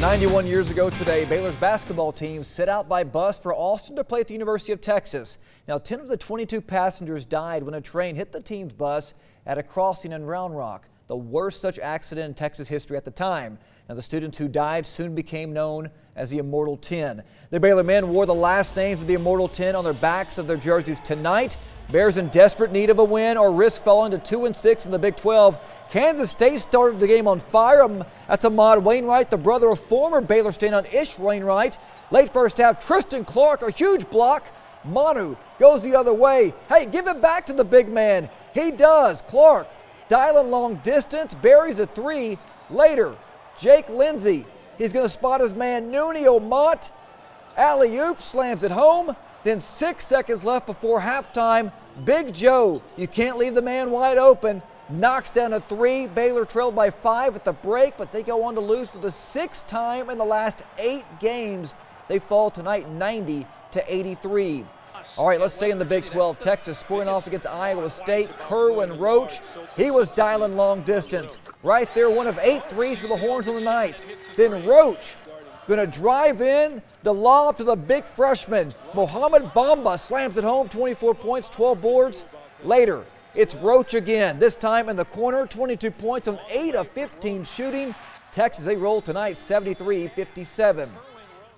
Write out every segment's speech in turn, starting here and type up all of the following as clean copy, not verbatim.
91 years ago today, Baylor's basketball team set out by bus for Austin to play at the University of Texas. Now, 10 of the 22 passengers died when a train hit the team's bus at a crossing in Round Rock, the worst such accident in Texas history at the time. Now, the students who died soon became known as the Immortal 10. The Baylor men wore the last names of the Immortal 10 on their backs of their jerseys tonight. Bears in desperate need of a win or risk falling to 2-6 in the Big 12. Kansas State started the game on fire. That's Ahmad Wainwright, the brother of former Baylor standout Ish Wainwright. Late first half, Tristan Clark, a huge block. Manu goes the other way. Hey, give it back to the big man. He does. Clark dialing long distance, buries a three. Later, Jake Lindsey, he's going to spot his man Nunio Mott. Alley-oop, slams it home. Then 6 seconds left before halftime. Big Joe, you can't leave the man wide open, knocks down a three. Baylor trailed by 5 at the break, but they go on to lose for the 6th time in the last 8 games. They fall tonight 90-83. All right, let's stay in the Big 12. Texas scoring off against Iowa State. Kerwin Roach, he was dialing long distance. Right there, one of 8 threes for the Horns on the night. Then Roach going to drive in the lob to the big freshman. Mohamed Bamba slams it home, 24 points, 12 boards. Later, it's Roach again, this time in the corner, 22 points on 8 of 15 shooting. Texas, they roll tonight, 73-57.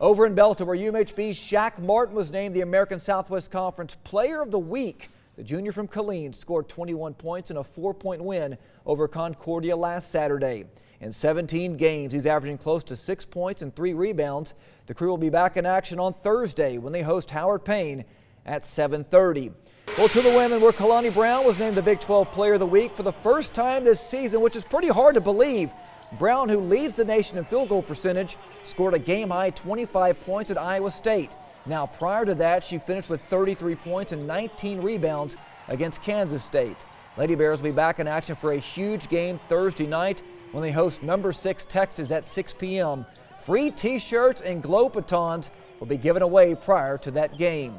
Over in Belton, UMHB's Shaq Martin was named the American Southwest Conference Player of the Week. The junior from Killeen scored 21 points in a 4-point win over Concordia last Saturday. In 17 games, he's averaging close to 6 points and 3 rebounds. The crew will be back in action on Thursday when they host Howard Payne at 7:30. Well, to the women, where Kalani Brown was named the Big 12 Player of the Week for the first time this season, which is pretty hard to believe. Brown, who leads the nation in field goal percentage, scored a game-high 25 points at Iowa State. Now, prior to that, she finished with 33 points and 19 rebounds against Kansas State. Lady Bears will be back in action for a huge game Thursday night when they host number 6 Texas at 6 p.m. Free T-shirts and glow batons will be given away prior to that game.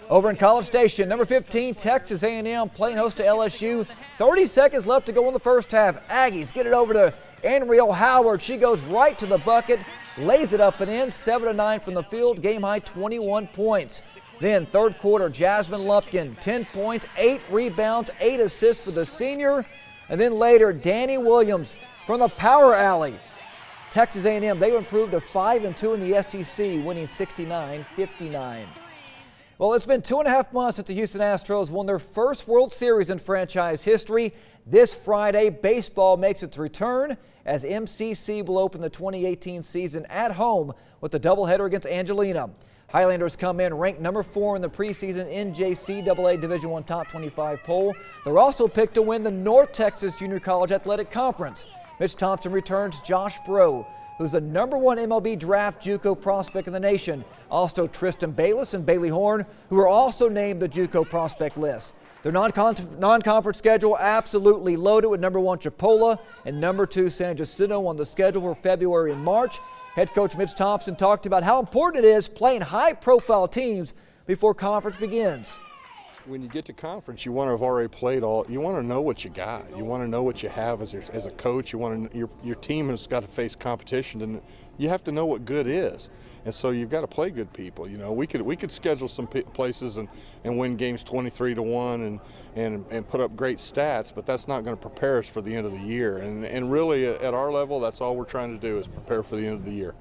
Over in College Station, number 15 Texas A&M playing host to LSU. 30 seconds left to go in the first half. Aggies get it over to Anriel Howard. She goes right to the bucket, lays it up and in, 7-9 from the field, game high 21 points. Then third quarter, Jasmine Lumpkin, 10 points, 8 rebounds, 8 assists for the senior. And then later, Danny Williams from the power alley. Texas A&M, they improved to 5-2 in the SEC, winning 69-59. Well, it's been 2.5 months since the Houston Astros won their first World Series in franchise history. This Friday, baseball makes its return as MCC will open the 2018 season at home with a doubleheader against Angelina. Highlanders come in ranked number 4 in the preseason NJCAA Division I Top 25 poll. They're also picked to win the North Texas Junior College Athletic Conference. Mitch Thompson returns Josh Breaux, who's the number 1 MLB draft JUCO prospect in the nation. Also Tristan Bayless and Bailey Horn, who are also named the JUCO prospect list. Their non-conference schedule absolutely loaded with number 1 Chipola and number 2 San Jacinto on the schedule for February and March. Head coach Mitch Thompson talked about how important it is playing high-profile teams before conference begins. When you get to conference, you want to have already played all. You want to know what you got. You want to know what you have as a coach. You want to, your team has got to face competition, and you have to know what good is. And so you've got to play good people. You know, we could schedule some places and win games 23-1 and put up great stats, but that's not going to prepare us for the end of the year. And really, at our level, that's all we're trying to do is prepare for the end of the year.